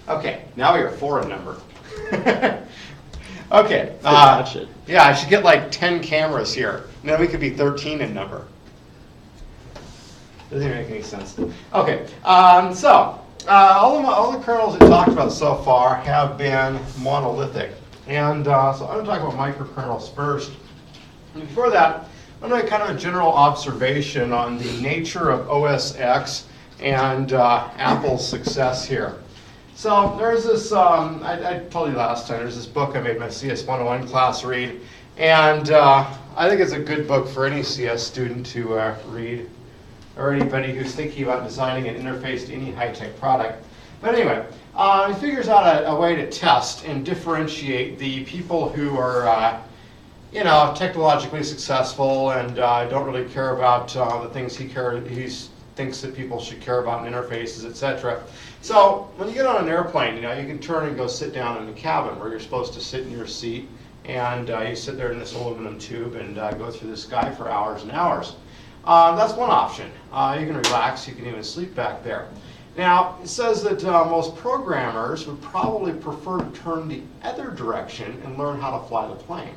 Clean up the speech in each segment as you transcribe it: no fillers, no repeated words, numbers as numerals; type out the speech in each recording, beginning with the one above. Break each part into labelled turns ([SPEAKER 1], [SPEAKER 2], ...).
[SPEAKER 1] Okay, now we are 4 in number. Okay.
[SPEAKER 2] Watch it.
[SPEAKER 1] Yeah, I should get like 10 cameras here. And then we could be 13 in number. Doesn't even make any sense. Okay, so all the kernels we talked about so far have been monolithic. And so I'm going to talk about microkernels first. And before that, I'm going to make kind of a general observation on the nature of OS X and Apple's success here. So there's this, I told you last time, there's this book I made my CS 101 class read. And I think it's a good book for any CS student to read, or anybody who's thinking about designing an interface to any high-tech product. But anyway, he figures out a way to test and differentiate the people who are technologically successful and don't really care about the things he thinks that people should care about in interfaces, etc. So when you get on an airplane, you can turn and go sit down in the cabin where you're supposed to sit in your seat, and you sit there in this aluminum tube and go through the sky for hours and hours. That's one option. You can relax, you can even sleep back there. Now, it says that most programmers would probably prefer to turn the other direction and learn how to fly the plane.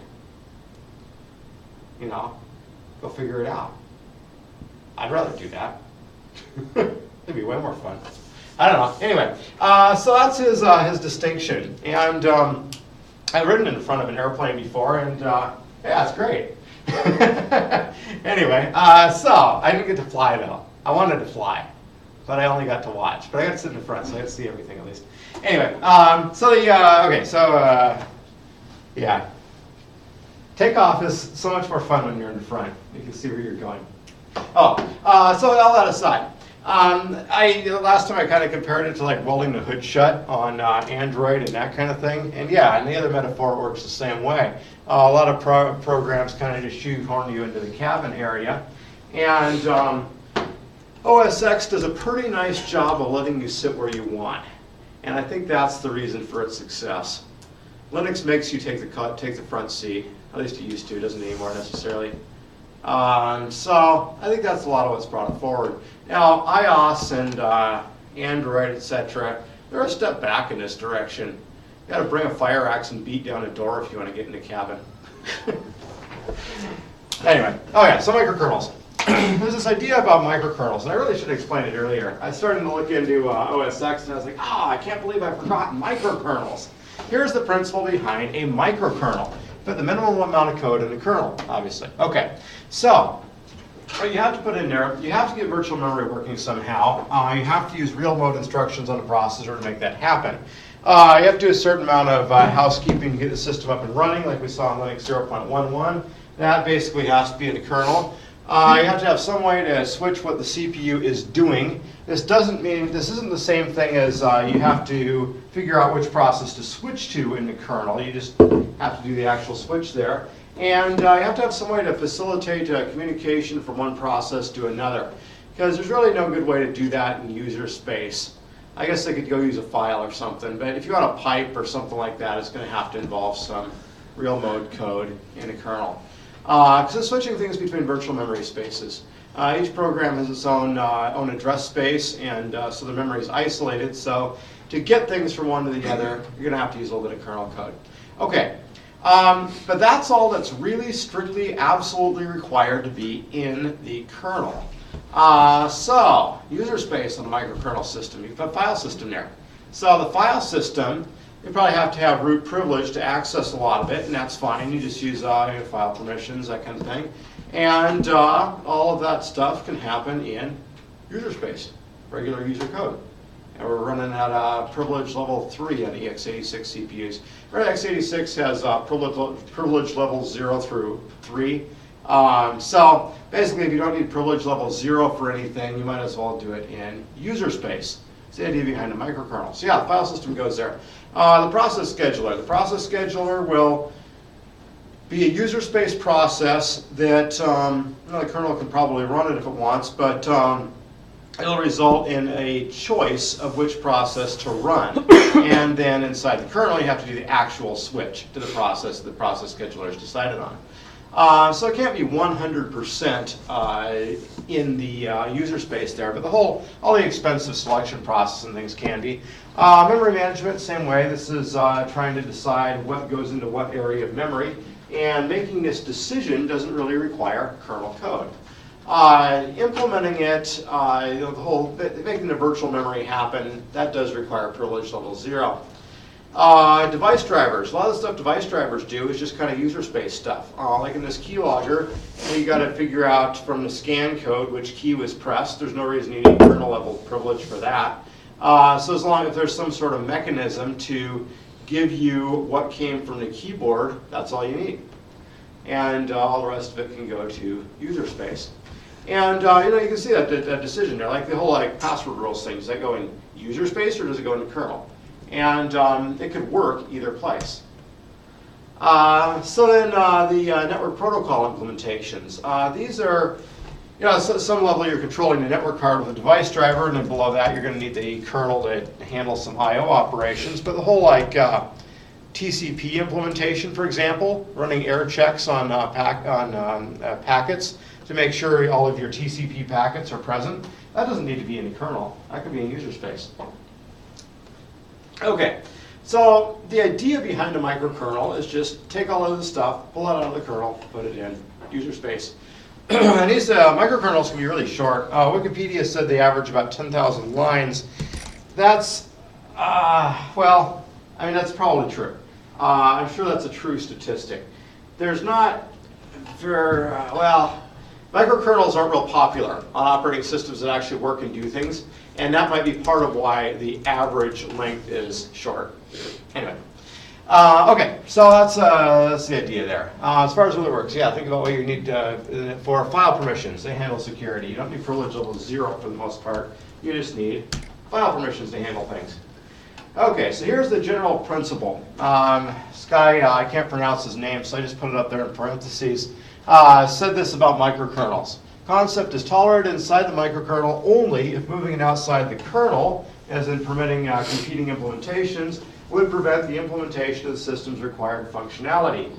[SPEAKER 1] Go figure it out. I'd rather do that. It'd be way more fun. I don't know. Anyway, so that's his distinction. And I've ridden in front of an airplane before, and yeah, it's great. Anyway, so I didn't get to fly though. I wanted to fly, but I only got to watch. But I got to sit in the front, so I got to see everything at least. Anyway, yeah. Takeoff is so much more fun when you're in the front. You can see where you're going. So all that aside, last time I kind of compared it to like rolling the hood shut on Android and that kind of thing. And yeah, and the other metaphor works the same way. A lot of programs kind of just shoehorn you into the cabin area. And OS X does a pretty nice job of letting you sit where you want. And I think that's the reason for its success. Linux makes you take the front seat. At least it used to. It doesn't anymore necessarily. So I think that's a lot of what's brought it forward. Now, iOS and Android, etc., they're a step back in this direction. You got to bring a fire axe and beat down a door if you want to get in the cabin. Anyway, so microkernels. There's this idea about microkernels, and I really should have explained it earlier. I started to look into OS X, and I was like, I can't believe I've forgotten microkernels. Here's the principle behind a microkernel. Put the minimum amount of code in the kernel, obviously. Okay, so what you have to put in there, you have to get virtual memory working somehow. You have to use real mode instructions on the processor to make that happen. You have to do a certain amount of housekeeping to get the system up and running, like we saw in Linux 0.11. That basically has to be in the kernel. You have to have some way to switch what the CPU is doing. This isn't the same thing as you have to figure out which process to switch to in the kernel. You just have to do the actual switch there. And you have to have some way to facilitate communication from one process to another, because there's really no good way to do that in user space. I guess they could go use a file or something, but if you want a pipe or something like that, it's going to have to involve some real mode code in the kernel. Because it's switching things between virtual memory spaces. Each program has its own address space, and so the memory is isolated. So to get things from one to the other, you're going to have to use a little bit of kernel code. Okay, but that's all that's really strictly, absolutely required to be in the kernel. So user space on the microkernel system, you've got a file system there. So the file system, you probably have to have root privilege to access a lot of it, and that's fine. You just use file permissions, that kind of thing. And all of that stuff can happen in user space, regular user code. And we're running at privilege level 3 on the x86 CPUs. x86 has privilege levels 0 through 3. So basically, if you don't need privilege level 0 for anything, you might as well do it in user space. It's the idea behind the microkernel. So yeah, the file system goes there. The process scheduler. The process scheduler will be a user space process that the kernel can probably run it if it wants, but it'll result in a choice of which process to run. And then inside the kernel, you have to do the actual switch to the process that the process scheduler has decided on. So it can't be 100% in the user space there, but all the expensive selection process and things can be. Memory management, same way. This is trying to decide what goes into what area of memory. And making this decision doesn't really require kernel code. Implementing it, the whole, making the virtual memory happen, that does require privilege level 0. Device drivers. A lot of the stuff device drivers do is just kind of user space stuff. Like in this keylogger, you got to figure out from the scan code which key was pressed. There's no reason you need kernel level privilege for that. So as long as there's some sort of mechanism to give you what came from the keyboard, that's all you need. And all the rest of it can go to user space. And you can see that decision there, like the whole password rules thing. Does that go in user space or does it go into kernel? And it could work either place. So then the network protocol implementations. These are, at some level you're controlling the network card with a device driver, and then below that you're going to need the kernel to handle some I/O operations. But the whole TCP implementation, for example, running error checks on packets to make sure all of your TCP packets are present, that doesn't need to be in the kernel. That could be in user space. Okay, so the idea behind a microkernel is just take all of this stuff, pull it out of the kernel, put it in user space. And these microkernels can be really short. Wikipedia said they average about 10,000 lines. That's, well, I mean, that's probably true. I'm sure that's a true statistic. There's not, well, microkernels aren't real popular on operating systems that actually work and do things, and that might be part of why the average length is short. Anyway, okay, so that's the idea there. As far as whether it works, yeah, think about what you need for file permissions. They handle security. You don't need privilege level 0 for the most part. You just need file permissions to handle things. Okay, so here's the general principle. This guy, I can't pronounce his name, so I just put it up there in parentheses. Said this about microkernels. Concept is tolerated inside the microkernel only if moving it outside the kernel, as in permitting competing implementations, would prevent the implementation of the system's required functionality.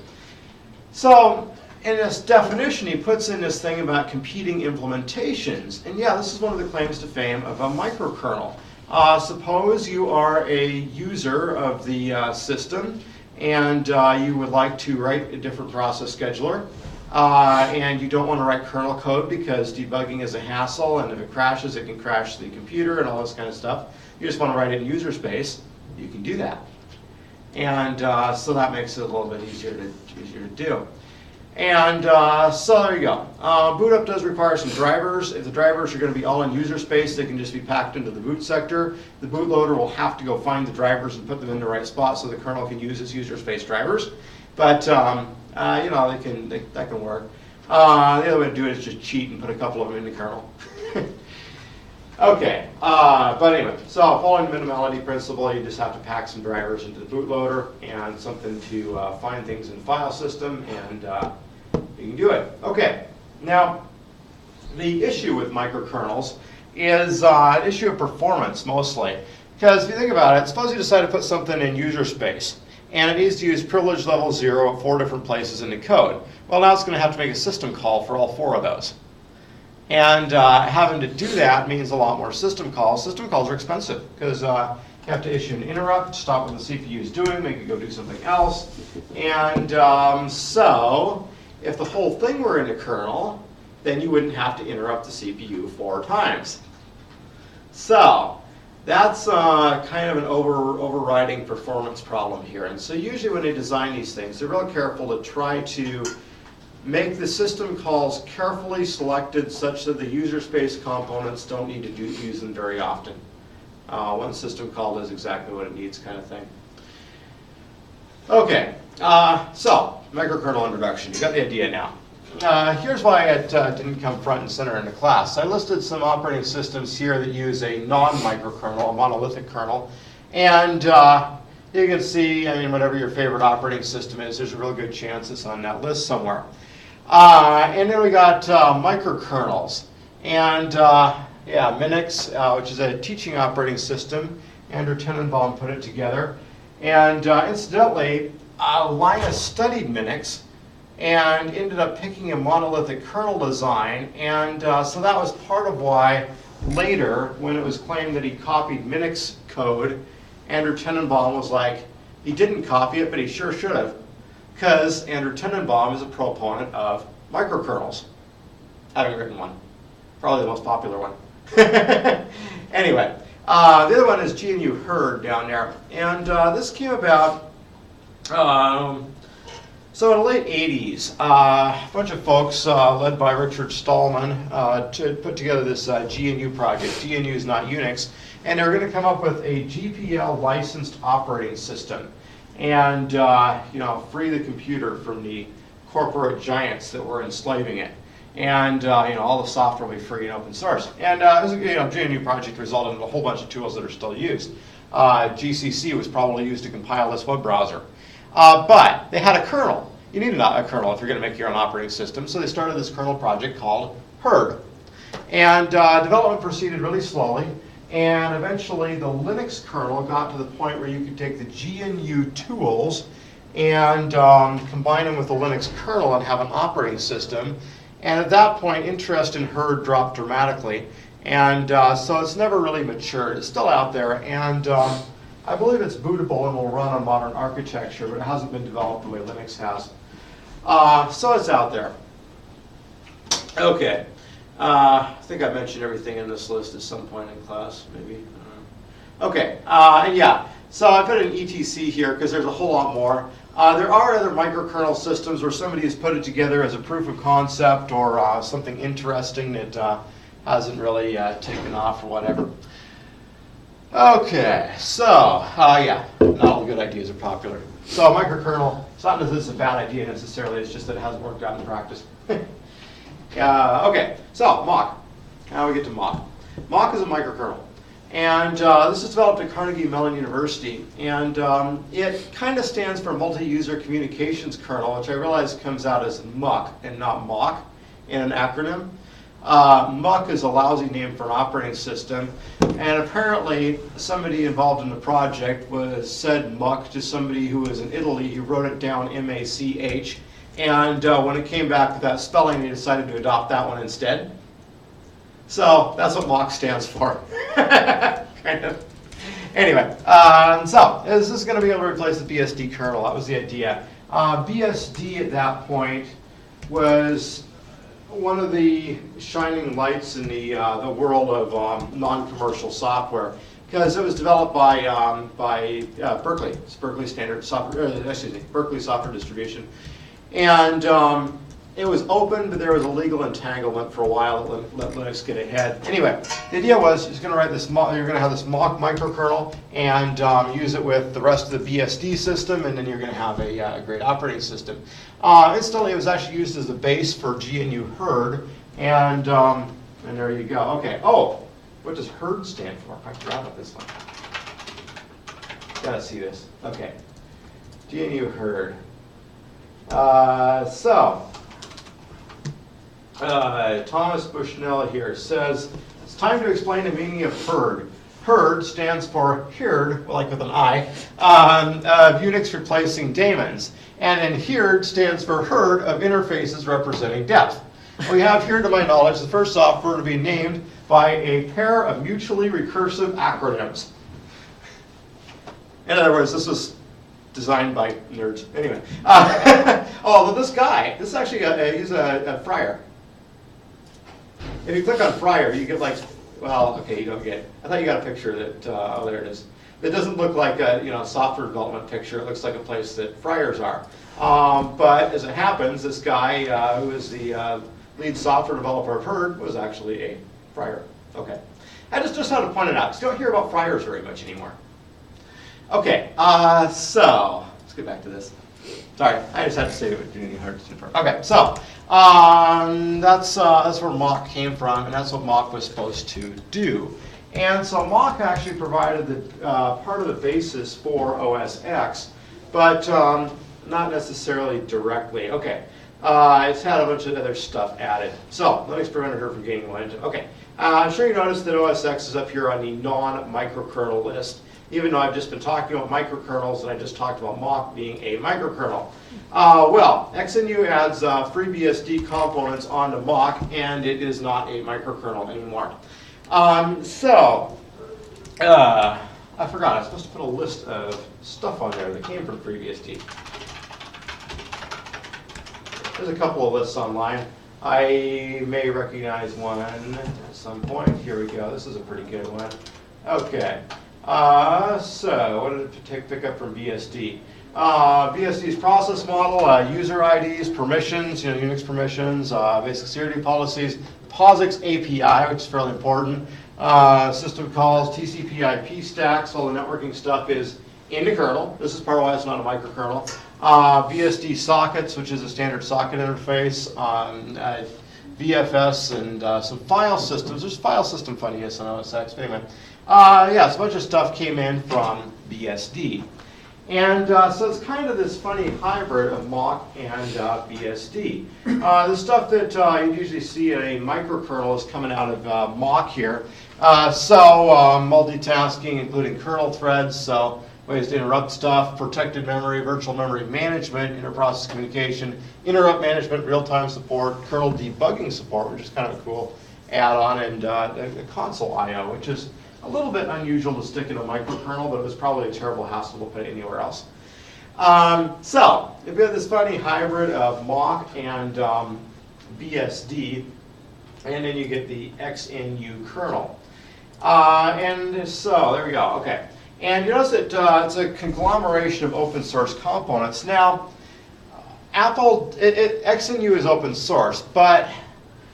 [SPEAKER 1] So, in this definition, he puts in this thing about competing implementations. And yeah, this is one of the claims to fame of a microkernel. Suppose you are a user of the system and you would like to write a different process scheduler. And you don't want to write kernel code because debugging is a hassle, and if it crashes, it can crash the computer and all this kind of stuff. You just want to write it in user space. You can do that. And so that makes it a little bit easier to do. And so there you go. Boot up does require some drivers. If the drivers are going to be all in user space, they can just be packed into the boot sector. The bootloader will have to go find the drivers and put them in the right spot so the kernel can use its user space drivers. But that can work. The other way to do it is just cheat and put a couple of them in the kernel. Okay, but anyway, so following the minimality principle, you just have to pack some drivers into the bootloader and something to find things in the file system, and you can do it. Okay, now the issue with microkernels is an issue of performance mostly. Because if you think about it, suppose you decide to put something in user space, and it needs to use privilege level 0 at 4 different places in the code. Well, now it's going to have to make a system call for all 4 of those. And having to do that means a lot more system calls. System calls are expensive because you have to issue an interrupt, stop what the CPU is doing, make it go do something else. And so if the whole thing were in the kernel, then you wouldn't have to interrupt the CPU 4 times. So that's kind of an overriding performance problem here. And so usually when they design these things, they're real careful to try to make the system calls carefully selected such that the user space components don't need to use them very often. One system call does exactly what it needs, kind of thing. Okay, so microkernel introduction. You got the idea now. Here's why it didn't come front and center in the class. I listed some operating systems here that use a non-microkernel, a monolithic kernel. And you can see, I mean, whatever your favorite operating system is, there's a real good chance it's on that list somewhere. And then we got microkernels. And yeah, Minix, which is a teaching operating system. Andrew Tenenbaum put it together. And incidentally, Linus studied Minix and ended up picking a monolithic kernel design. And so that was part of why later, when it was claimed that he copied Minix code Andrew Tenenbaum was like, he didn't copy it, but he sure should have, because Andrew Tenenbaum is a proponent of microkernels, having written one, probably the most popular one. Anyway, the other one is GNU Hurd down there, and this came about. So in the late 80s, a bunch of folks led by Richard Stallman to put together this GNU project. GNU is not Unix, and they were going to come up with a GPL licensed operating system, and free the computer from the corporate giants that were enslaving it. And all the software will be free and open source. And GNU project resulted in a whole bunch of tools that are still used. GCC was probably used to compile this web browser. But they had a kernel. You needed a kernel if you're going to make your own operating system. So they started this kernel project called Hurd. And development proceeded really slowly. And eventually the Linux kernel got to the point where you could take the GNU tools and combine them with the Linux kernel and have an operating system. And at that point, interest in Hurd dropped dramatically. And so it's never really matured. It's still out there. And I believe it's bootable and will run on modern architecture, but it hasn't been developed the way Linux has. So it's out there. Okay. I think I mentioned everything in this list at some point in class, maybe. Okay. And yeah, so I put an ETC here because there's a whole lot more. There are other microkernel systems where somebody has put it together as a proof of concept or something interesting that hasn't really taken off or whatever. Okay, so, yeah, not all good ideas are popular. So a microkernel, it's not that this is a bad idea necessarily, it's just that it hasn't worked out in practice. Okay, so Mach. Now we get to Mach. Mach is a microkernel. And this is developed at Carnegie Mellon University. And it kind of stands for Multi-User Communications Kernel, which I realize comes out as MUC and not Mach in an acronym. MUC is a lousy name for an operating system, and apparently somebody involved in the project said MUC to somebody who was in Italy who wrote it down M-A-C-H, and when it came back with that spelling, they decided to adopt that one instead. So that's what MUC stands for. Kind of. Anyway, so is this going to be able to replace the BSD kernel? That was the idea. BSD at that point was one of the shining lights in the world of non-commercial software, because it was developed by Berkeley. It's Berkeley Standard Software. Berkeley Software Distribution, and it was open, but there was a legal entanglement for a while that let Linux get ahead. Anyway, the idea was you're going to write this. You're going to have this Mach microkernel and use it with the rest of the BSD system, and then you're going to have a great operating system. Instantly, it was actually used as the base for GNU Hurd, and there you go. Okay. Oh, what does Hurd stand for? I forgot about this one. Gotta see this. Okay. GNU Hurd. Thomas Bushnell here says, it's time to explain the meaning of Hurd. Hurd stands for Hird, like with an I, of Unix replacing daemons. And then Hird stands for Herd of interfaces representing depth. We have here, to my knowledge, the first software to be named by a pair of mutually recursive acronyms. In other words, this was designed by nerds. Anyway. But this guy, this is actually he's a friar. If you click on friar, you get like, well, okay, you don't get. I thought you got a picture that, oh, there it is. It doesn't look like a software development picture. It looks like a place that friars are. But as it happens, this guy who is the lead software developer of Hurd was actually a friar. Okay, I just had to point it out, because you don't hear about friars very much anymore. Okay, so let's get back to this. Sorry, I just had to say what GNU Hurd stood for. Okay, so that's where Mach came from, and that's what Mach was supposed to do. And so Mach actually provided the part of the basis for OS X, but not necessarily directly. Okay, it's had a bunch of other stuff added. So Linux prevented her from gaining momentum. Okay, I'm sure you noticed that OS X is up here on the non-microkernel list, even though I've just been talking about microkernels and I just talked about Mach being a microkernel. Well, XNU adds FreeBSD components onto Mach, and it is not a microkernel anymore. I forgot, I was supposed to put a list of stuff on there that came from FreeBSD. There's a couple of lists online. I may recognize one at some point. Here we go. This is a pretty good one. Okay. So what did it pick up from BSD? BSD's process model, user IDs, permissions, Unix permissions, basic security policies, POSIX API, which is fairly important, system calls, TCP/IP stacks, all the networking stuff is in the kernel. This is part of why it's not a microkernel. BSD sockets, which is a standard socket interface, VFS, and some file systems. There's file system funniness on OS X, but anyway. Yeah, so a bunch of stuff came in from BSD. And so it's kind of this funny hybrid of Mach and BSD. The stuff that you usually see in a microkernel is coming out of Mach here. Multitasking, including kernel threads, so ways to interrupt stuff, protected memory, virtual memory management, interprocess communication, interrupt management, real-time support, kernel debugging support, which is kind of a cool add-on, and the console I/O, which is a little bit unusual to stick in a microkernel, but it was probably a terrible hassle to put it anywhere else. So, if you have this funny hybrid of Mach and BSD, and then you get the XNU kernel. And so, there we go, okay. And you notice that it's a conglomeration of open source components. Now, Apple, XNU is open source, but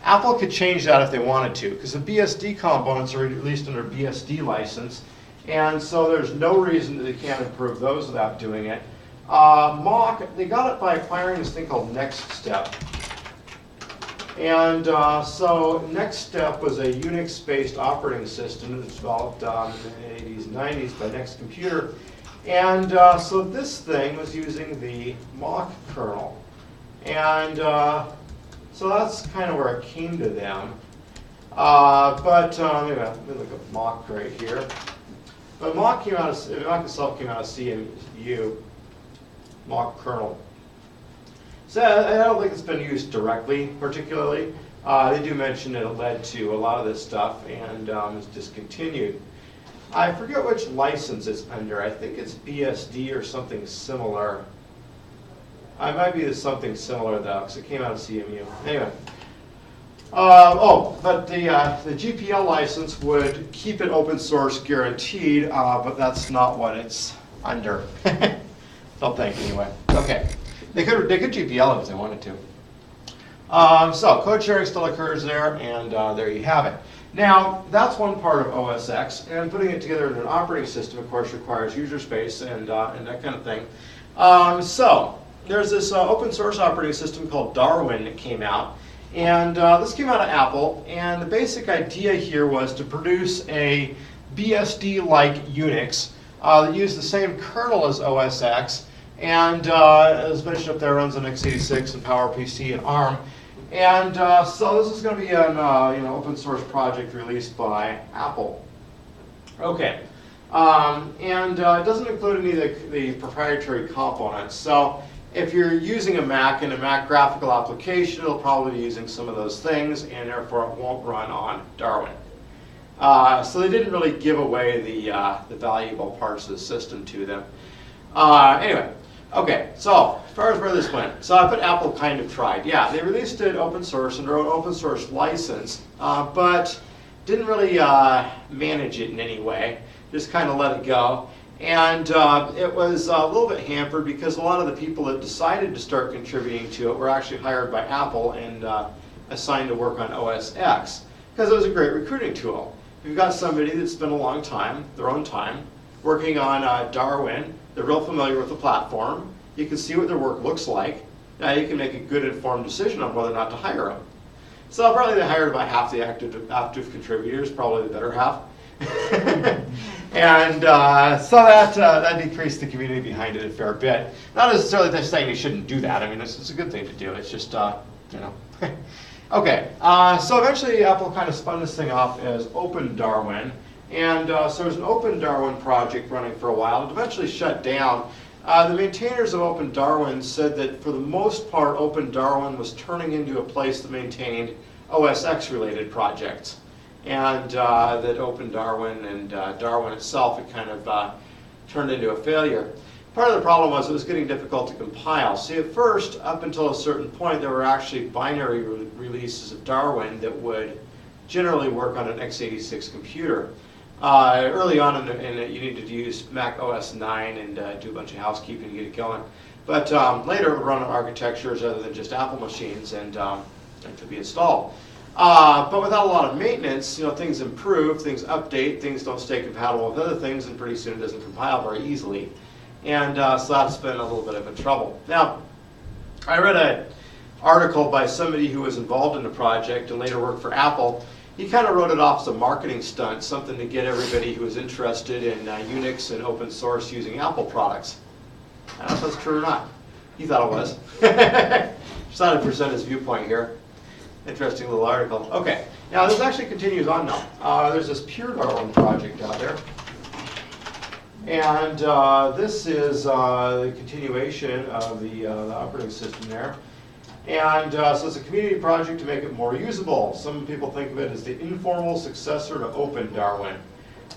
[SPEAKER 1] Apple could change that if they wanted to, because the BSD components are released under BSD license, and so there's no reason that they can't improve those without doing it. Mach, they got it by acquiring this thing called NextStep. And so NextStep was a Unix-based operating system that was developed in the 80s and 90s by Next Computer. And so this thing was using the Mach kernel. And so that's kind of where it came to them. Let me look at Mach right here. But Mach itself came out of CMU, Mach kernel. So I don't think it's been used directly, particularly. They do mention that it led to a lot of this stuff and is discontinued. I forget which license it's under. I think it's BSD or something similar. I might be something similar though, because it came out of CMU. Anyway. But the GPL license would keep it open source guaranteed, but that's not what it's under. Don't think anyway. Okay. They could GPL it if they wanted to. So code sharing still occurs there, and there you have it. Now, that's one part of OS X, and putting it together in an operating system, of course, requires user space and that kind of thing. So there's this open source operating system called Darwin that came out, and this came out of Apple, and the basic idea here was to produce a BSD-like Unix that used the same kernel as OS X, and as mentioned up there, runs on x86 and PowerPC and ARM. And so this is going to be an open source project released by Apple. Okay, it doesn't include any of the proprietary components. So if you're using a Mac and a Mac graphical application, it'll probably be using some of those things, and therefore it won't run on Darwin. So they didn't really give away the valuable parts of the system to them. Anyway. Okay, so as far as where this went, so I put Apple kind of tried. Yeah, they released it open source under an open source license, but didn't really manage it in any way. Just kind of let it go. And it was a little bit hampered because a lot of the people that decided to start contributing to it were actually hired by Apple and assigned to work on OS X, because it was a great recruiting tool. If you've got somebody that's spent a long time, their own time, working on Darwin, they're real familiar with the platform, you can see what their work looks like, now you can make a good informed decision on whether or not to hire them. So probably they hired about half the active contributors, probably the better half. And so that decreased the community behind it a fair bit. Not necessarily that saying you shouldn't do that. I mean, it's a good thing to do. It's just, Okay, so eventually Apple kind of spun this thing off as Open Darwin. And so there's an Open Darwin project running for a while. It eventually shut down. The maintainers of Open Darwin said that for the most part, Open Darwin was turning into a place that maintained OS X related projects. and that opened Darwin, and Darwin itself had kind of turned into a failure. Part of the problem was it was getting difficult to compile. See, at first, up until a certain point, there were actually binary releases of Darwin that would generally work on an x86 computer. Early on in it, you needed to use Mac OS 9 and do a bunch of housekeeping to get it going. But later, it would run on architectures other than just Apple machines and could be installed. But without a lot of maintenance, things improve, things update, things don't stay compatible with other things, and pretty soon it doesn't compile very easily. And so that's been a little bit of a trouble. Now, I read an article by somebody who was involved in the project and later worked for Apple. He kind of wrote it off as a marketing stunt, something to get everybody who was interested in Unix and open source using Apple products. I don't know if that's true or not. He thought it was. Just thought I'd present his viewpoint here. Interesting little article. Okay, now this actually continues on now. There's this Pure Darwin project out there. And this is the continuation of the operating system there. And so it's a community project to make it more usable. Some people think of it as the informal successor to Open Darwin.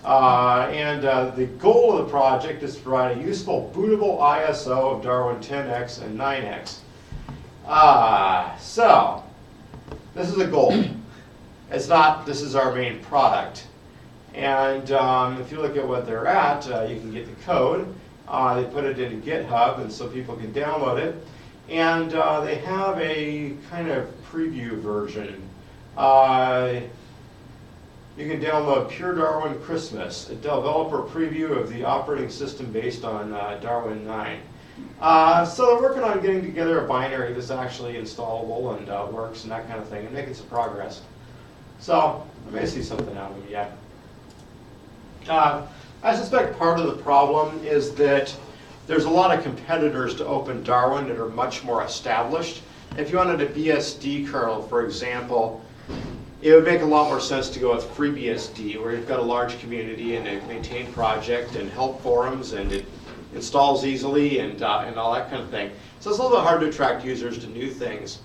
[SPEAKER 1] The goal of the project is to provide a useful bootable ISO of Darwin 10x and 9x. So, this is a goal. It's not, this is our main product. And if you look at what they're at, you can get the code. They put it into GitHub, and so people can download it. And they have a kind of preview version. You can download Pure Darwin Christmas, a developer preview of the operating system based on Darwin 9. So they're working on getting together a binary that's actually installable and works and that kind of thing, and making some progress. So I may see something out of them yet. I suspect part of the problem is that there's a lot of competitors to Open Darwin that are much more established. If you wanted a BSD kernel, for example, it would make a lot more sense to go with FreeBSD, where you've got a large community and a maintained project and help forums, and it installs easily and all that kind of thing. So it's a little bit hard to attract users to new things.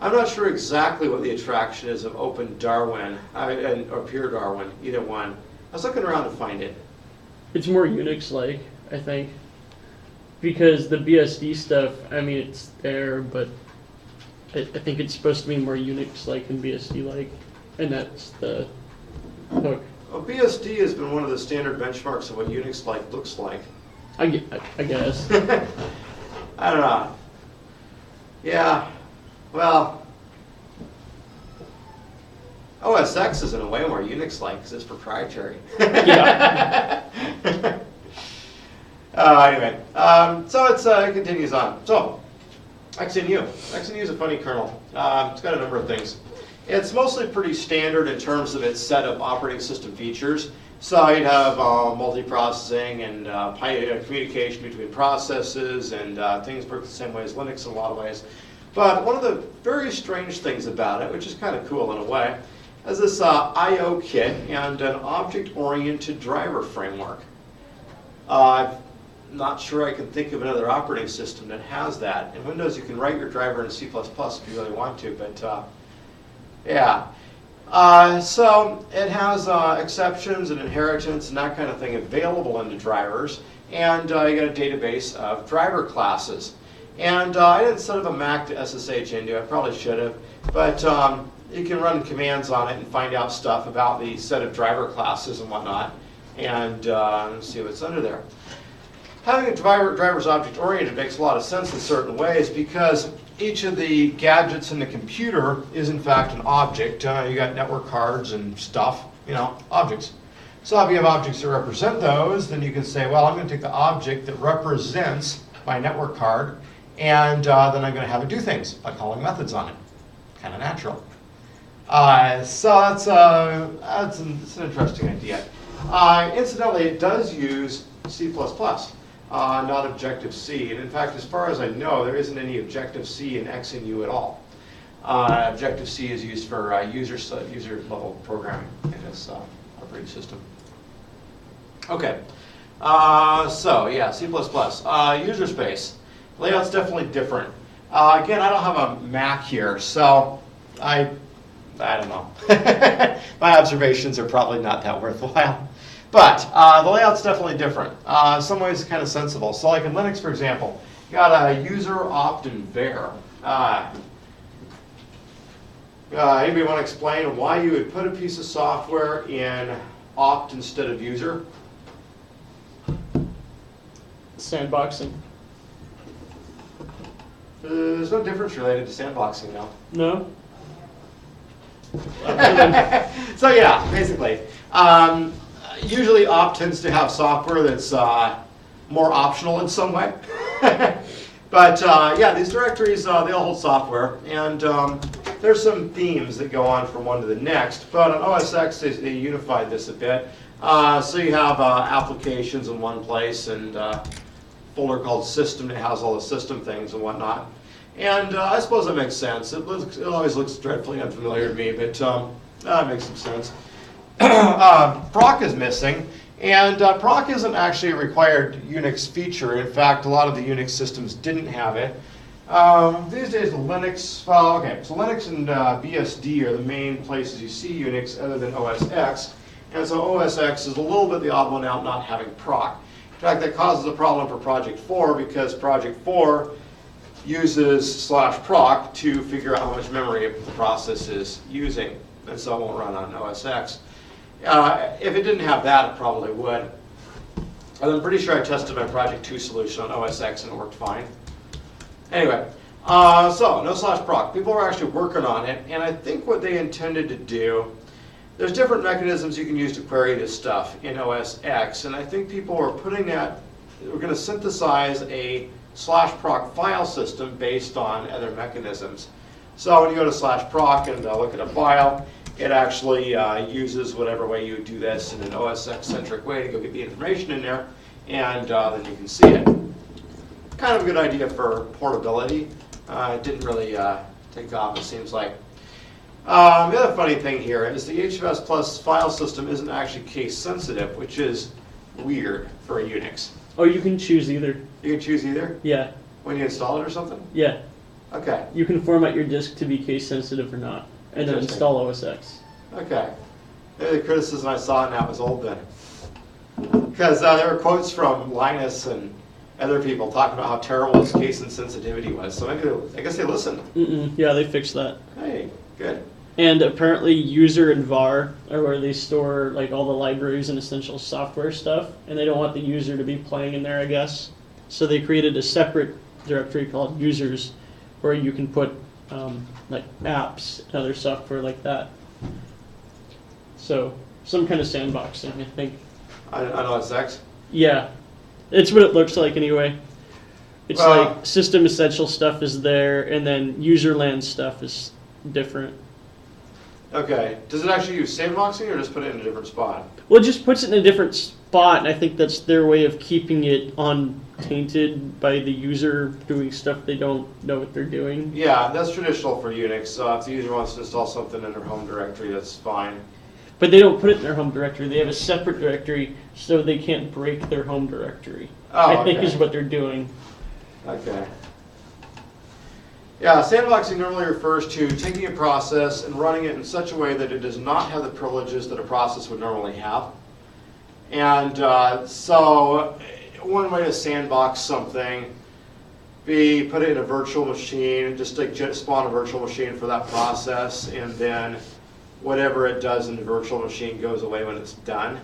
[SPEAKER 1] I'm not sure exactly what the attraction is of Open Darwin or Pure Darwin, either one. I was looking around to find it.
[SPEAKER 2] It's more Unix-like, I think. Because the BSD stuff, I mean, it's there, but I think it's supposed to be more Unix-like than BSD-like, and that's the hook.
[SPEAKER 1] Well, BSD has been one of the standard benchmarks of what Unix-like looks like.
[SPEAKER 2] I guess.
[SPEAKER 1] I don't know. Yeah, well, OS X is in a way more Unix-like because it's proprietary.
[SPEAKER 2] Yeah.
[SPEAKER 1] Anyway, so it continues on. So, XNU. XNU is a funny kernel. It's got a number of things. It's mostly pretty standard in terms of its set of operating system features. So you'd have multiprocessing and communication between processes, and things work the same way as Linux in a lot of ways. But one of the very strange things about it, which is kind of cool in a way, is this I/O kit and an object-oriented driver framework. I'm not sure I can think of another operating system that has that. In Windows, you can write your driver in C++ if you really want to, but yeah. So it has exceptions and inheritance and that kind of thing available in the drivers, and you got a database of driver classes. And I didn't set up a Mac to SSH into. I probably should have, but you can run commands on it and find out stuff about the set of driver classes and whatnot, and see what's under there. Having a driver's object-oriented makes a lot of sense in certain ways because each of the gadgets in the computer is in fact an object. You got network cards and stuff, objects. So if you have objects that represent those, then you can say, well, I'm going to take the object that represents my network card, and then I'm going to have it do things by calling methods on it. Kind of natural. So it's an interesting idea. Incidentally, it does use C++. Not Objective-C. And in fact, as far as I know, there isn't any Objective-C in XNU at all. Objective-C is used for user-level programming in this operating system. Okay. So, yeah, C++. User space. Layout's definitely different. Again, I don't have a Mac here, so I I don't know. My observations are probably not that worthwhile. But the layout's definitely different. In some ways, it's kind of sensible. So like in Linux, for example, you got a user, opt, and var. Anybody want to explain why you would put a piece of software in opt instead of user?
[SPEAKER 2] Sandboxing.
[SPEAKER 1] There's no difference related to sandboxing now.
[SPEAKER 2] No?
[SPEAKER 1] So yeah, basically. Usually opt tends to have software that's more optional in some way. But yeah, these directories, they all hold software. And there's some themes that go on from one to the next. But on OS X, they unified this a bit. So you have applications in one place and folder called system that has all the system things and whatnot. And I suppose that makes sense. It always looks dreadfully unfamiliar to me, but that makes some sense. Proc is missing, and proc isn't actually a required Unix feature. In fact, a lot of the Unix systems didn't have it. These days, Linux, well, okay, so Linux and BSD are the main places you see Unix other than OS X. And so OS X is a little bit the odd one out not having proc. In fact, that causes a problem for Project 4 because Project 4 uses /proc to figure out how much memory the process is using. And so it won't run on OS X. If it didn't have that, it probably would. And I'm pretty sure I tested my Project 2 solution on OS X and it worked fine. Anyway, so no /proc. People are actually working on it, and I think what they intended to do, there's different mechanisms you can use to query this stuff in OS X, and I think people are putting that, we're going to synthesize a /proc file system based on other mechanisms. So when you go to /proc and look at a file, it actually uses whatever way you would do this in an OS X-centric way to go get the information in there, and then you can see it. Kind of a good idea for portability. It didn't really take off, it seems like. The other funny thing here is the HFS Plus file system isn't actually case sensitive, which is weird for a Unix.
[SPEAKER 2] Oh, you can choose either.
[SPEAKER 1] You can choose either?
[SPEAKER 2] Yeah.
[SPEAKER 1] When you install it or something?
[SPEAKER 2] Yeah.
[SPEAKER 1] Okay.
[SPEAKER 2] You can format your disk to be case sensitive or not, and then install OS X.
[SPEAKER 1] Okay. Maybe the criticism I saw in that was old then. Because there were quotes from Linus and other people talking about how terrible his case insensitivity was. So maybe I guess they listened.
[SPEAKER 2] Yeah, they fixed that.
[SPEAKER 1] Hey, good.
[SPEAKER 2] And apparently user and var are where they store like all the libraries and essential software stuff, and they don't want the user to be playing in there, I guess. So they created a separate directory called users where you can put like apps and other software like that. So some kind of sandboxing, I think.
[SPEAKER 1] I know it's X.
[SPEAKER 2] Yeah, it's what it looks like anyway. It's like system essential stuff is there, and then user land stuff is different.
[SPEAKER 1] Okay. Does it actually use sandboxing or just put it in a different spot?
[SPEAKER 2] Well, it just puts it in a different spot, and I think that's their way of keeping it untainted by the user doing stuff they don't know what they're doing.
[SPEAKER 1] Yeah, that's traditional for Unix. So if the user wants to install something in their home directory, that's fine.
[SPEAKER 2] But they don't put it in their home directory. They have a separate directory so they can't break their home directory.
[SPEAKER 1] Oh,
[SPEAKER 2] I think
[SPEAKER 1] okay.
[SPEAKER 2] is what they're doing.
[SPEAKER 1] Okay. Yeah, sandboxing normally refers to taking a process and running it in such a way that it does not have the privileges that a process would normally have. And so one way to sandbox something, be put it in a virtual machine, just like spawn a virtual machine for that process, and then whatever it does in the virtual machine goes away when it's done.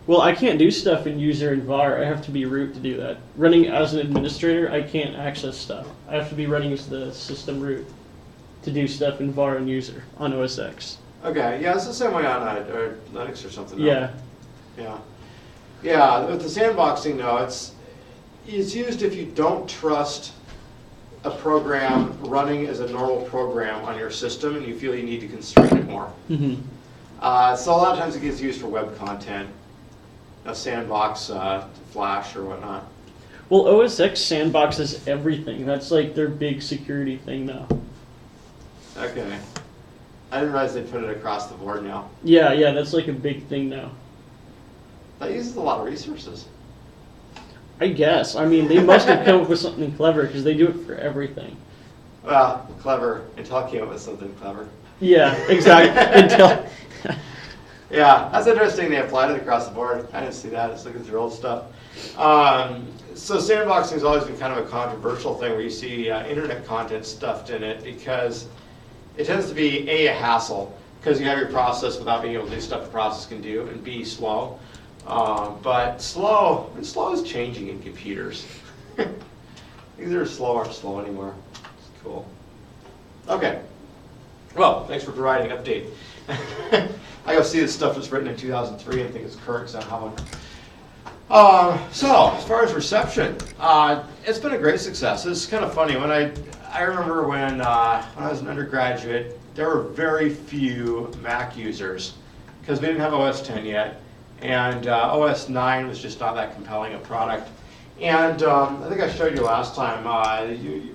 [SPEAKER 2] Well, I can't do stuff in user and var. I have to be root to do that. Running as an administrator, I can't access stuff. I have to be running as the system root to do stuff in var and user on OS X.
[SPEAKER 1] Okay, yeah, it's the same way on Linux or something.
[SPEAKER 2] Yeah.
[SPEAKER 1] Yeah. Yeah, with the sandboxing though, it's used if you don't trust a program running as a normal program on your system and you feel you need to constrain it more.
[SPEAKER 2] Mm-hmm.
[SPEAKER 1] So a lot of times it gets used for web content, a sandbox, Flash or whatnot.
[SPEAKER 2] Well, OS X sandboxes everything. That's like their big security thing now.
[SPEAKER 1] Okay. I didn't realize they put it across the board now.
[SPEAKER 2] Yeah, that's like a big thing now.
[SPEAKER 1] That uses a lot of resources.
[SPEAKER 2] I guess. I mean, they must have come up with something clever because they do it for everything.
[SPEAKER 1] Well, clever. Intel came up with something clever.
[SPEAKER 2] Yeah, exactly. Until
[SPEAKER 1] Yeah, that's interesting. They applied it across the board. I didn't see that. It's looking through old stuff. So sandboxing has always been kind of a controversial thing where you see internet content stuffed in it because it tends to be A, a hassle, because you have your process without being able to do stuff the process can do, and B, slow. But slow is changing in computers. Things that are slow aren't slow anymore. It's cool. Okay. Well, thanks for providing an update. I go see this stuff that's written in 2003 and think it's current because I don't have one. So, as far as reception, it's been a great success. It's kind of funny. I remember when I was an undergraduate, there were very few Mac users because we didn't have OS 10 yet, and OS 9 was just not that compelling a product. And I think I showed you last time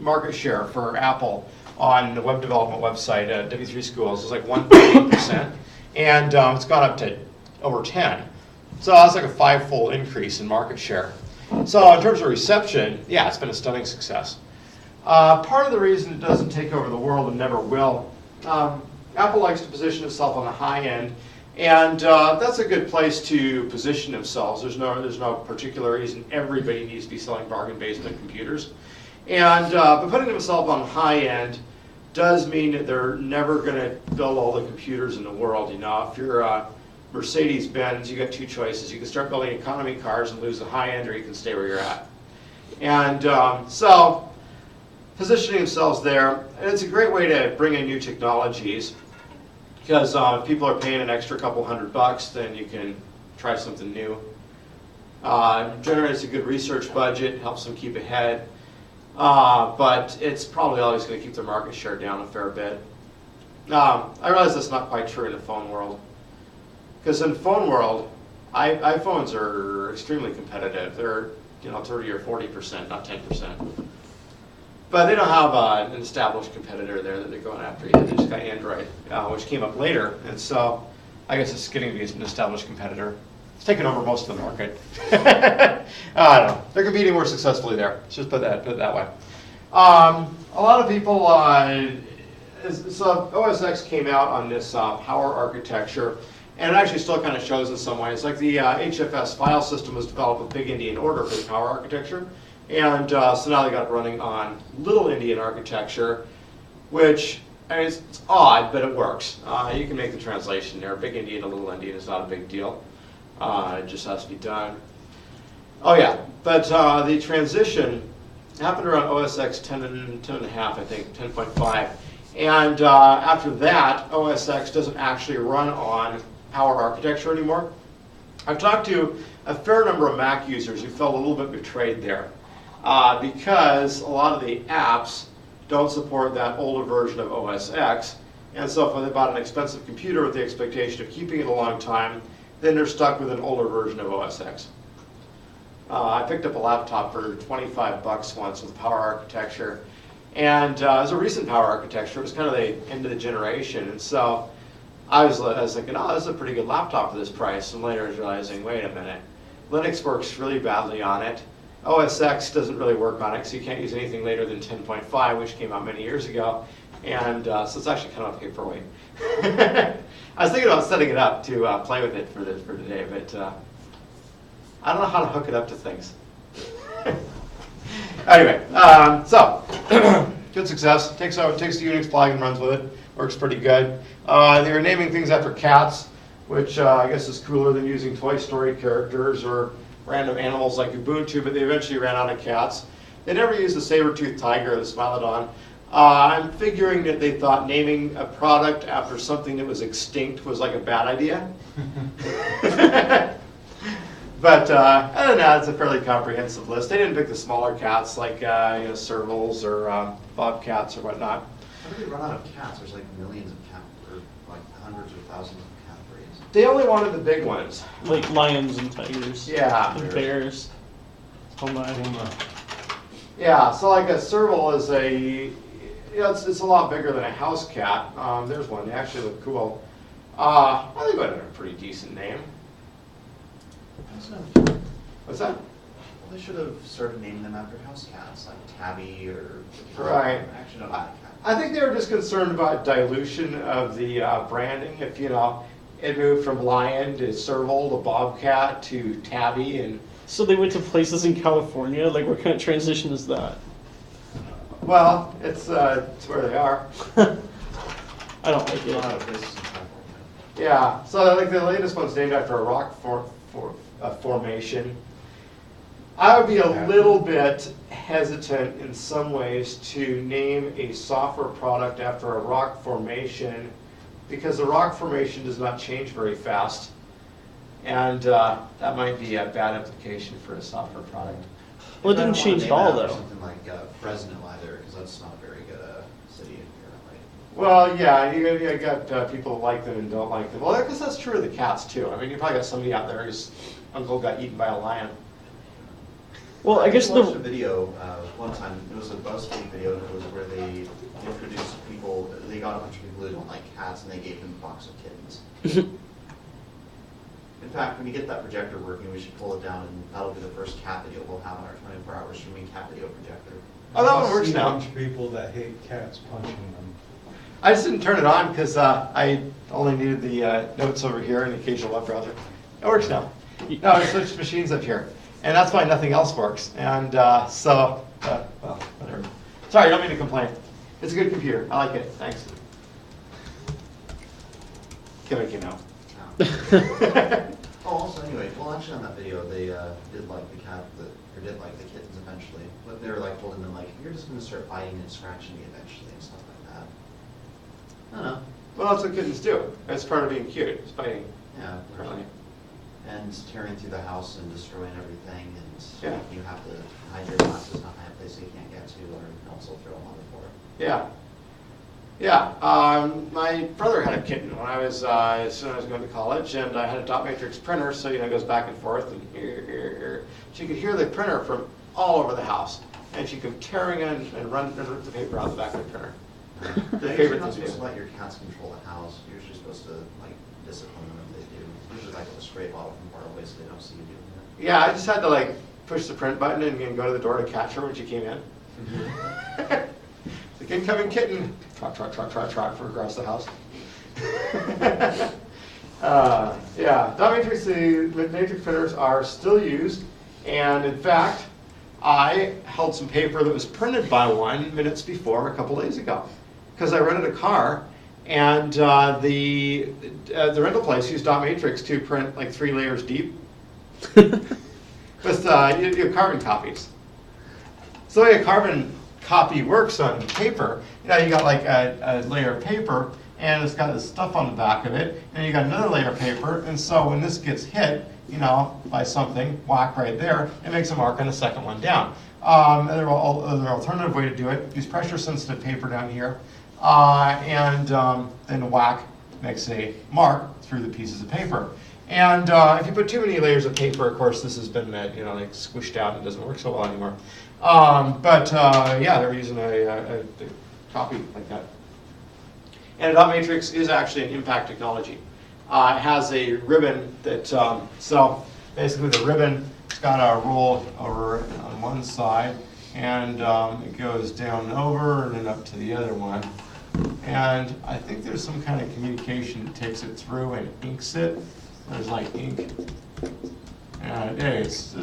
[SPEAKER 1] market share for Apple on the web development website at W3 Schools was like 1.8%, and it's gone up to over 10. So that's like a 5-fold increase in market share. So in terms of reception, yeah, it's been a stunning success. Part of the reason it doesn't take over the world and never will, Apple likes to position itself on the high end, and that's a good place to position themselves. There's no particular reason everybody needs to be selling bargain basement computers. And but putting themselves on the high end does mean that they're never going to build all the computers in the world. You know, if you're Mercedes-Benz, you got two choices. You can start building economy cars and lose the high end, or you can stay where you're at. And so positioning themselves there, and it's a great way to bring in new technologies, because if people are paying an extra couple $100, then you can try something new. Generates a good research budget, helps them keep ahead. But it's probably always going to keep their market share down a fair bit. I realize that's not quite true in the phone world. Because in the phone world, iPhones are extremely competitive. They're 30 or 40%, not 10%. But they don't have an established competitor there that they're going after yet. They just got Android, which came up later. And so I guess it's getting to be an established competitor. It's taken over most of the market. I don't know. They're competing more successfully there. Let's just put it that way. A lot of people, so OS X came out on this power architecture, and it actually still kind of shows in some ways. Like the HFS file system was developed with Big Endian Order for the power architecture, and so now they got it running on Little Endian architecture, which it's odd, but it works. You can make the translation there. Big Endian to Little Endian is not a big deal. It just has to be done. Oh yeah, but the transition happened around OS X 10.5, I think, 10.5. And after that, OS X doesn't actually run on Power architecture anymore. I've talked to a fair number of Mac users who felt a little bit betrayed there because a lot of the apps don't support that older version of OS X. And so if they bought an expensive computer with the expectation of keeping it a long time, then they're stuck with an older version of OS X. I picked up a laptop for $25 once with Power architecture, and it was a recent Power architecture. It was kind of the end of the generation, and so I was thinking, oh, this is a pretty good laptop for this price, and later I was realizing, wait a minute, Linux works really badly on it. OS X doesn't really work on it, so you can't use anything later than 10.5, which came out many years ago, and so it's actually kind of a paperweight. I was thinking about setting it up to play with it for today, but I don't know how to hook it up to things. Anyway, so good success. Takes the Unix flag and runs with it. Works pretty good. They were naming things after cats, which I guess is cooler than using Toy Story characters or random animals like Ubuntu, but they eventually ran out of cats. They never used the saber-toothed tiger or the Smilodon. I'm figuring that they thought naming a product after something that was extinct was like a bad idea. But other than that, it's a fairly comprehensive list. They didn't pick the smaller cats like servals or bobcats or whatnot.
[SPEAKER 3] How do they run out of cats? There's like millions of cats, or like hundreds or thousands of cat breeds.
[SPEAKER 1] They only wanted the big ones.
[SPEAKER 2] like lions and tigers.
[SPEAKER 1] Yeah.
[SPEAKER 2] And bears. Oh my.
[SPEAKER 1] Yeah, so like a serval is it's a lot bigger than a house cat. There's one. They actually look cool. I think that a pretty decent name. What's that?
[SPEAKER 3] They should have started naming them after house cats, like Tabby or.
[SPEAKER 1] Right.
[SPEAKER 3] I actually don't know that cat.
[SPEAKER 1] I think they were just concerned about dilution of the branding. If, it moved from Lion to Serval to Bobcat to Tabby, and,
[SPEAKER 2] So they went to places in California. Like, what kind of transition is that?
[SPEAKER 1] well, it's where they are.
[SPEAKER 2] I don't like
[SPEAKER 3] A lot
[SPEAKER 2] it.
[SPEAKER 3] of places in California.
[SPEAKER 1] Yeah, so like the latest one's named after a rock formation. I would be a little bit hesitant in some ways to name a software product after a rock formation because the rock formation does not change very fast. And that might be a bad implication for a software product.
[SPEAKER 2] Well, it
[SPEAKER 3] I
[SPEAKER 2] didn't
[SPEAKER 3] don't wanna
[SPEAKER 2] change
[SPEAKER 3] name
[SPEAKER 2] at all,
[SPEAKER 3] it after
[SPEAKER 2] though.
[SPEAKER 3] Something like Fresno either, because that's not a very good city in here, right?
[SPEAKER 1] Well, yeah, you got people that like them and don't like them. Well, I guess that's true of the cats too. I mean, you probably got somebody out there whose uncle got eaten by a lion.
[SPEAKER 2] Well, I guess
[SPEAKER 3] watched a
[SPEAKER 2] the
[SPEAKER 3] video one time. It was a BuzzFeed video, and it was where they introduced people. They got a bunch of people who don't like cats, and they gave them a box of kittens. In fact, when you get that projector working, we should pull it down, and that'll be the first cat video we'll have on our 24-hour streaming cat video projector.
[SPEAKER 1] Oh, that one
[SPEAKER 4] I
[SPEAKER 1] works
[SPEAKER 4] see a
[SPEAKER 1] now.
[SPEAKER 4] bunch of people that hate cats punching them.
[SPEAKER 1] I just didn't turn it on because I only needed the notes over here and the occasional web browser. It works now. No, I switched machines up here, and that's why nothing else works. And well, whatever. Sorry, I don't mean to complain. It's a good computer. I like it. Thanks. Kevin came out.
[SPEAKER 3] Oh, also, anyway, well, actually, on that video, they did like the cat, or did like the kittens eventually. But they were like holding them like, you're just going to start biting and scratching me eventually and stuff like that. I don't know.
[SPEAKER 1] Well, that's what kittens do. That's part of being cute. It's biting.
[SPEAKER 3] Yeah,
[SPEAKER 1] Apparently.
[SPEAKER 3] and tearing through the house and destroying everything, and
[SPEAKER 1] Yeah.
[SPEAKER 3] you have to hide your glasses, not hide a place you can't get to, or else they'll throw them on the floor.
[SPEAKER 1] Yeah. Yeah, my brother had a kitten when I was, as soon as I was going to college, and I had a dot matrix printer, so, it goes back and forth, and here. She could hear the printer from all over the house, and she'd come tearing in and rip the paper out of the back of the printer. The
[SPEAKER 3] You're
[SPEAKER 1] favorite
[SPEAKER 3] usually
[SPEAKER 1] thing
[SPEAKER 3] not
[SPEAKER 1] to
[SPEAKER 3] supposed
[SPEAKER 1] do.
[SPEAKER 3] to let your cats control the house. You're usually supposed to like discipline them if they do. Usually like with a spray bottle from far away so they don't see you doing it.
[SPEAKER 1] Yeah, I just had to push the print button and go to the door to catch her when she came in. Like incoming kitten. Trot for across the house. Yeah, dot matrix, the matrix printers are still used, and in fact, I held some paper that was printed by one minutes before a couple days ago, because I rented a car, and the rental place used dot matrix to print 3 layers deep with carbon copies. So the way a carbon copy works on paper, you got a layer of paper, and it's got this stuff on the back of it, and you got another layer of paper, and so when this gets hit, by something, whack right there, it makes a mark on the second one down. Another alternative way to do it, use pressure-sensitive paper down here, and then the whack makes a mark through the pieces of paper. And if you put too many layers of paper, of course, this has been squished out and doesn't work so well anymore. Yeah, they're using a copy like that. And a dot matrix is actually an impact technology. It has a ribbon that, so basically the ribbon, it's got a roll over on one side, and it goes down and over and then up to the other one. And I think there's some kind of communication that takes it through and inks it. There's ink. And it's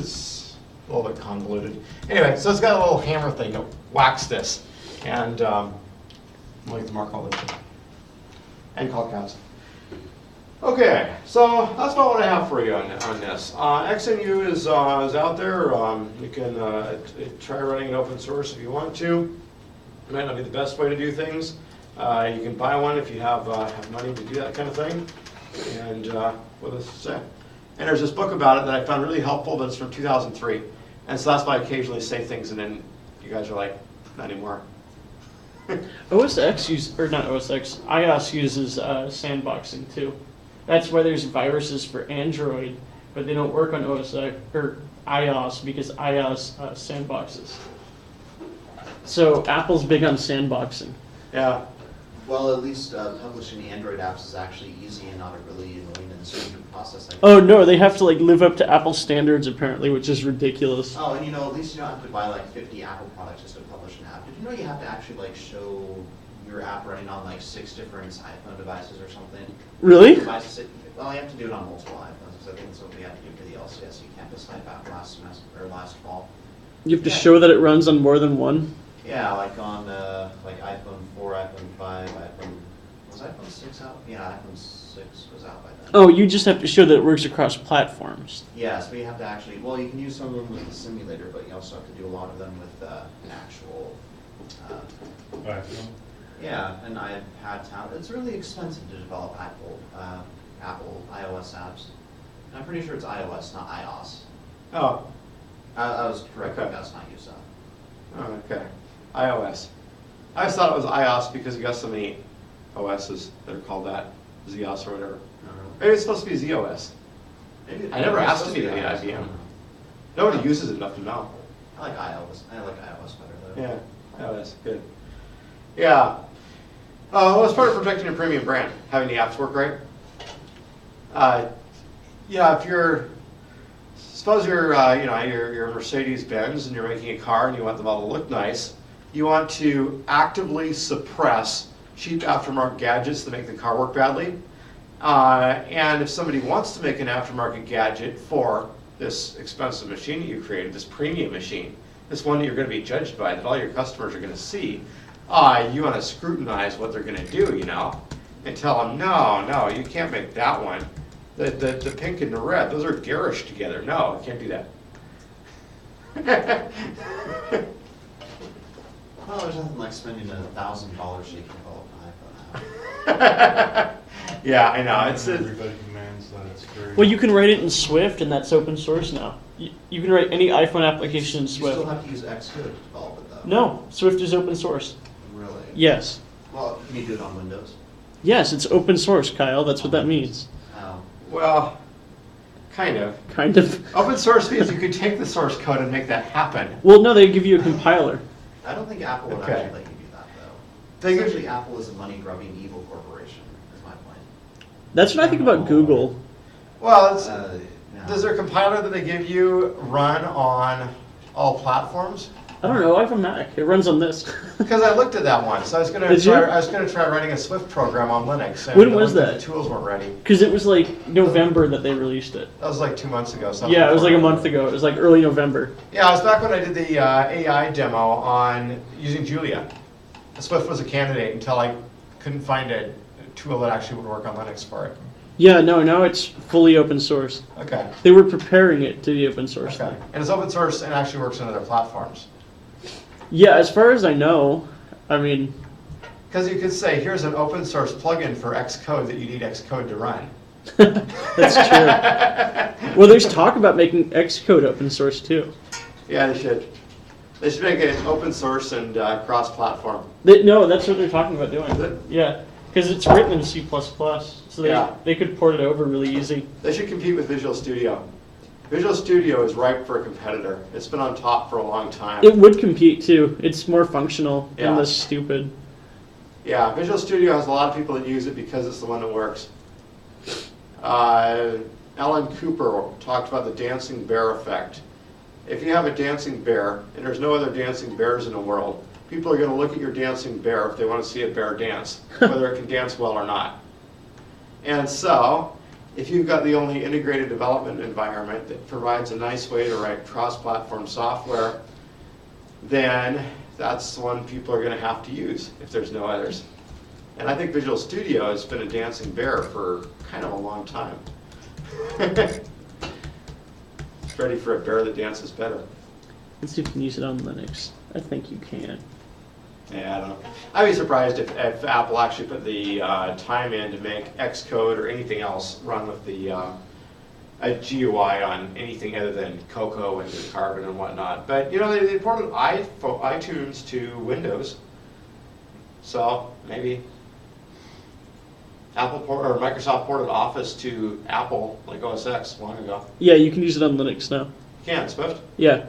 [SPEAKER 1] a little bit convoluted. Anyway, so it's got a little hammer thing that whacks this. And I like to mark all the time. And call counts. Okay, so that's about what I have for you on this. XNU is out there. You can try running it open source if you want to. It might not be the best way to do things. You can buy one if you have money to do that kind of thing. And what does it say? And there's this book about it that I found really helpful, but it's from 2003. And so that's why I occasionally say things, and then you guys are like, not anymore.
[SPEAKER 2] OS X not OS X, iOS uses sandboxing too. That's why there's viruses for Android, but they don't work on OS X or iOS because iOS sandboxes. So Apple's big on sandboxing.
[SPEAKER 1] Yeah.
[SPEAKER 3] Well, at least publishing Android apps is actually easy and not really annoying, and so you can process like.
[SPEAKER 2] Oh no, they have to like live up to Apple standards apparently, which is ridiculous.
[SPEAKER 3] Oh, and at least you don't have to buy like 50 Apple products just to publish an app. Did you know you have to actually like show your app running on like 6 different iPhone devices or something?
[SPEAKER 2] Really?
[SPEAKER 3] Well, you have to do it on multiple iPhones, because I think that's what we have to do for the LCSC campus type app last semester, or last fall.
[SPEAKER 2] You have to show that it runs on more than one?
[SPEAKER 3] Yeah, like on like iPhone 4, iPhone 5, was iPhone 6 out? Yeah, iPhone 6 was out by then.
[SPEAKER 2] Oh, you just have to show that it works across platforms.
[SPEAKER 3] Yeah, so you have to actually, well, you can use some of them with the simulator, but you also have to do a lot of them with an actual,
[SPEAKER 4] iPhone.
[SPEAKER 3] yeah, an iPad tablet. It's really expensive to develop Apple iOS apps. And I'm pretty sure it's iOS, not iOS.
[SPEAKER 1] Oh,
[SPEAKER 3] I was correct,
[SPEAKER 1] Okay.
[SPEAKER 3] that's not used.
[SPEAKER 1] oh, okay. iOS. I always thought it was iOS because you got so many OSs that are called that, ZOS or whatever. Maybe it's supposed to be ZOS.
[SPEAKER 3] Maybe
[SPEAKER 1] I never
[SPEAKER 3] it's
[SPEAKER 1] asked
[SPEAKER 3] supposed
[SPEAKER 1] to be
[SPEAKER 3] iOS.
[SPEAKER 1] IBM. Nobody uses it enough to know.
[SPEAKER 3] I like iOS. I like iOS better though.
[SPEAKER 1] Yeah, iOS, good. Yeah. Well, it's part of protecting your premium brand, having the apps work right. Yeah, if you're, suppose you're, you're Mercedes-Benz and you're making a car and you want them all to look nice, you want to actively suppress cheap aftermarket gadgets that make the car work badly. And if somebody wants to make an aftermarket gadget for this expensive machine that you created, this premium machine, this one that you're going to be judged by, that all your customers are going to see, you want to scrutinize what they're going to do, and tell them, no, you can't make that one. The pink and the red, those are garish together. No, you can't do that.
[SPEAKER 3] Well, there's nothing like spending $1,000 so you can develop an iPhone app.
[SPEAKER 1] Yeah, I know. It's
[SPEAKER 4] Everybody demands that it's very.
[SPEAKER 2] Well, you can write it in Swift, and that's open source now. You can write any iPhone application in
[SPEAKER 3] You still
[SPEAKER 2] Swift.
[SPEAKER 3] have to use Xcode to develop it though.
[SPEAKER 2] No, Swift is open source.
[SPEAKER 3] Really?
[SPEAKER 2] Yes.
[SPEAKER 3] Well, can you do it on Windows?
[SPEAKER 2] Yes, it's open source, Kyle. That's what that means.
[SPEAKER 3] Oh.
[SPEAKER 1] well, kind of.
[SPEAKER 2] Kind of.
[SPEAKER 1] Open source means you could take the source code and make that happen.
[SPEAKER 2] Well, no, they give you a compiler.
[SPEAKER 3] I don't think Apple would
[SPEAKER 1] Okay.
[SPEAKER 3] actually let you do that though.
[SPEAKER 1] They give-
[SPEAKER 3] Essentially, Apple is a money-grubbing evil corporation, is my point.
[SPEAKER 2] That's what I think about Google.
[SPEAKER 1] Well,
[SPEAKER 3] No.
[SPEAKER 1] does their compiler that they give you run on all platforms?
[SPEAKER 2] I don't know. I have a Mac. It runs on this.
[SPEAKER 1] Because I looked at that once. I was gonna
[SPEAKER 2] Did you?
[SPEAKER 1] try writing a Swift program on Linux. And
[SPEAKER 2] When was
[SPEAKER 1] the
[SPEAKER 2] that?
[SPEAKER 1] tools weren't ready.
[SPEAKER 2] Because it was like November that they released it.
[SPEAKER 1] That was like 2 months ago. something
[SPEAKER 2] Yeah, it was like a
[SPEAKER 1] before.
[SPEAKER 2] month ago. It was like early November.
[SPEAKER 1] Yeah, it was back when I did the AI demo on using Julia. Swift was a candidate until I couldn't find a tool that actually would work on Linux for it.
[SPEAKER 2] Yeah, no, now it's fully open source.
[SPEAKER 1] Okay.
[SPEAKER 2] They were preparing it to be open source.
[SPEAKER 1] Okay. And it's open source and actually works on other platforms.
[SPEAKER 2] Yeah, as far as I know, I mean,
[SPEAKER 1] Because you could say, here's an open source plugin for Xcode that you need Xcode to run.
[SPEAKER 2] that's true. Well, there's talk about making Xcode open source too.
[SPEAKER 1] Yeah, they should. They should make it open source and cross-platform.
[SPEAKER 2] No, that's what they're talking about doing.
[SPEAKER 1] Is it?
[SPEAKER 2] Yeah, because it's written in C++, so
[SPEAKER 1] Yeah.
[SPEAKER 2] they could port it over really easy.
[SPEAKER 1] They should compete with Visual Studio. Visual Studio is ripe for a competitor. It's been on top for a long time.
[SPEAKER 2] It would compete too. It's more functional
[SPEAKER 1] Yeah.
[SPEAKER 2] than this stupid.
[SPEAKER 1] Yeah, Visual Studio has a lot of people that use it because it's the one that works. Alan Cooper talked about the dancing bear effect. If you have a dancing bear, and there's no other dancing bears in the world, people are going to look at your dancing bear if they want to see a bear dance, whether it can dance well or not. And so, if you've got the only integrated development environment that provides a nice way to write cross-platform software, then that's the one people are going to have to use if there's no others. And I think Visual Studio has been a dancing bear for kind of a long time. It's ready for a bear that dances better.
[SPEAKER 2] Let's see if you can use it on Linux. I think you can.
[SPEAKER 1] Yeah, I don't know. I'd be surprised if Apple actually put the time in to make Xcode or anything else run with the a GUI on anything other than Cocoa and Carbon and whatnot. But they ported iTunes to Windows, so maybe or Microsoft ported Office to Apple like OS X long ago.
[SPEAKER 2] Yeah, you can use it on Linux now.
[SPEAKER 1] You can, Swift.
[SPEAKER 2] Yeah.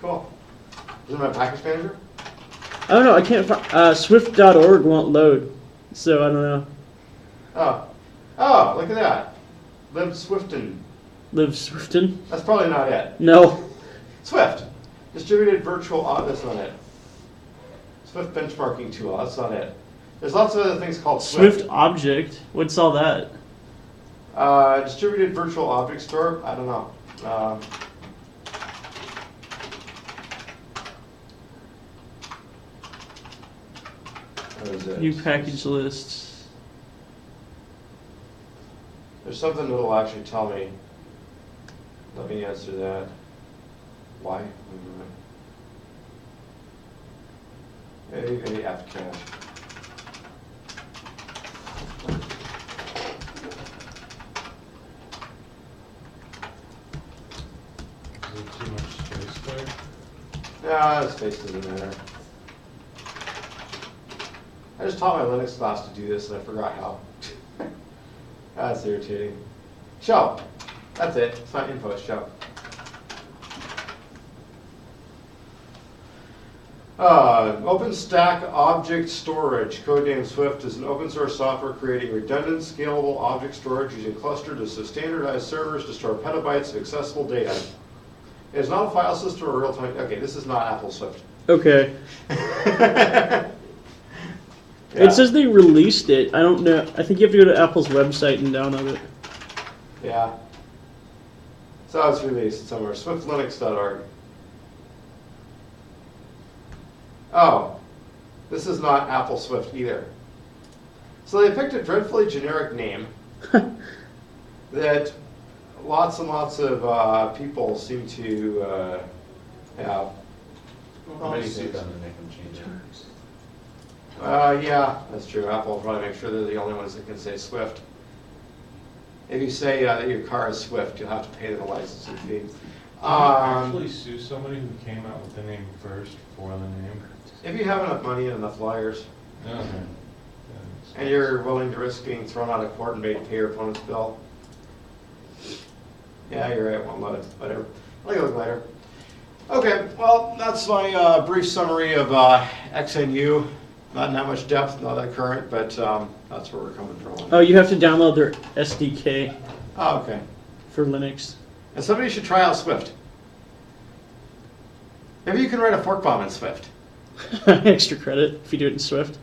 [SPEAKER 1] Cool. Isn't that a package manager?
[SPEAKER 2] I don't know. I can't find. Swift.org won't load. So I don't know.
[SPEAKER 1] Oh, look at that. Liv Swifton.
[SPEAKER 2] Liv Swifton?
[SPEAKER 1] That's probably not it.
[SPEAKER 2] No.
[SPEAKER 1] Swift. Distributed virtual, that's not it. Swift benchmarking tool, that's not it. There's lots of other things called
[SPEAKER 2] Swift Object. What's all that?
[SPEAKER 1] Distributed virtual object store, I don't know. What is it?
[SPEAKER 2] New package lists.
[SPEAKER 1] There's something that'll actually tell me. Let me answer that. Why? Maybe apt cache.
[SPEAKER 4] Is there too much space there?
[SPEAKER 1] Nah, the space doesn't matter. I just taught my Linux class to do this and I forgot how. That's irritating. Show. That's it. It's not info, it's show. OpenStack Object Storage, codename Swift, is an open source software creating redundant, scalable object storage using clusters of standardized servers to store petabytes of accessible data. It is not a file system or real-time. Okay, this is not Apple Swift.
[SPEAKER 2] Okay.
[SPEAKER 1] Yeah.
[SPEAKER 2] It says they released it. I don't know. I think you have to go to Apple's website and download it.
[SPEAKER 1] Yeah. So it's released somewhere. SwiftLinux.org. Oh, this is not Apple Swift either. So they picked a dreadfully generic name that lots and lots of people seem to have.
[SPEAKER 3] I'll
[SPEAKER 1] Many
[SPEAKER 3] just sue
[SPEAKER 1] things.
[SPEAKER 3] them and make them change it.
[SPEAKER 1] Yeah, that's true. Apple will probably make sure they're the only ones that can say Swift. If you say that your car is Swift, you'll have to pay them a licensing fee.
[SPEAKER 4] Actually sue somebody who came out with the name first for the name.
[SPEAKER 1] If you have enough money and enough lawyers,
[SPEAKER 4] Okay.
[SPEAKER 1] and you're willing to risk being thrown out of court and made to pay your opponent's bill, yeah, you're right, one load, whatever. I'll look later. Okay, well, that's my brief summary of XNU. Not in that much depth, not that current, but that's where we're coming from.
[SPEAKER 2] Oh, you have to download their SDK
[SPEAKER 1] Oh, okay.
[SPEAKER 2] for Linux.
[SPEAKER 1] And somebody should try out Swift. Maybe you can write a fork bomb in Swift.
[SPEAKER 2] Extra credit if you do it in Swift.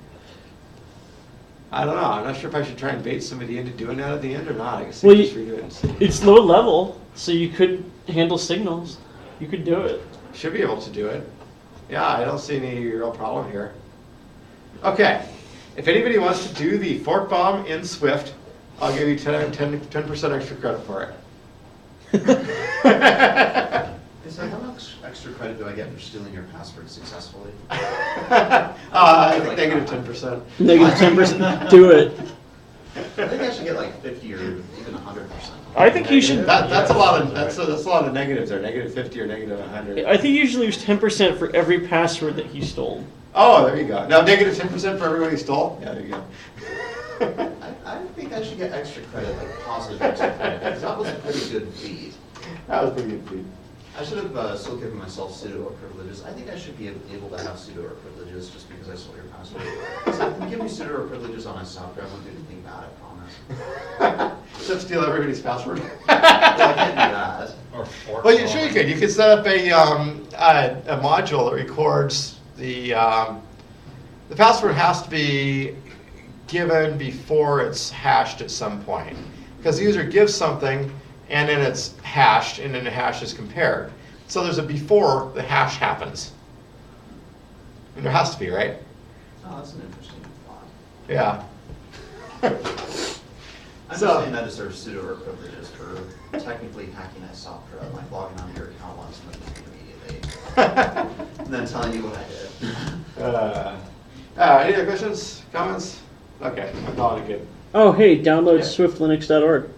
[SPEAKER 1] I don't know. I'm not sure if I should try and bait somebody into doing that at the end or not. I guess
[SPEAKER 2] Well,
[SPEAKER 1] just redo it and see.
[SPEAKER 2] It's low level, so you could handle signals. You could do it.
[SPEAKER 1] Should be able to do it. Yeah, I don't see any real problem here. Okay, if anybody wants to do the fork bomb in Swift, I'll give you 10% extra credit for it.
[SPEAKER 3] So how much extra credit do I get for stealing your password successfully?
[SPEAKER 1] I think negative 10%.
[SPEAKER 2] Negative 10%. Do it.
[SPEAKER 3] I think I should get like 50 or even 100%.
[SPEAKER 2] I think you should.
[SPEAKER 1] That's a lot of that's a lot of negatives there. Negative 50 or negative 100.
[SPEAKER 2] I think you should lose 10% for every password that he stole.
[SPEAKER 1] Oh, there you go. Now negative 10% for everybody who stole. Yeah, there you go.
[SPEAKER 3] I think I should get extra credit, like positive extra credit, because that was a pretty good feed.
[SPEAKER 1] That was pretty good feed.
[SPEAKER 3] I should have still given myself sudo privileges. I think I should be able to have sudo privileges just because I stole your password. So if you give me sudo privileges on my software, I won't do anything bad, I promise.
[SPEAKER 1] Should steal everybody's password.
[SPEAKER 3] Well, I can't do that.
[SPEAKER 4] Or fork
[SPEAKER 1] Well,
[SPEAKER 4] bomb.
[SPEAKER 1] sure you could. You could set up a module that records the password has to be given before it's hashed at some point. Because the user gives something and then it's hashed and then the hash is compared. So there's a before the hash happens. And there has to be, right?
[SPEAKER 3] Oh, that's an interesting thought.
[SPEAKER 1] Yeah.
[SPEAKER 3] I'm
[SPEAKER 1] So-
[SPEAKER 3] just saying that deserves sudo privileges for technically hacking a software, like logging onto your account once and then immediately. And then telling you what I did.
[SPEAKER 1] Any other questions, comments? Okay, I'm calling it good.
[SPEAKER 2] Oh, hey, download
[SPEAKER 1] Yeah.
[SPEAKER 2] swiftlinux.org.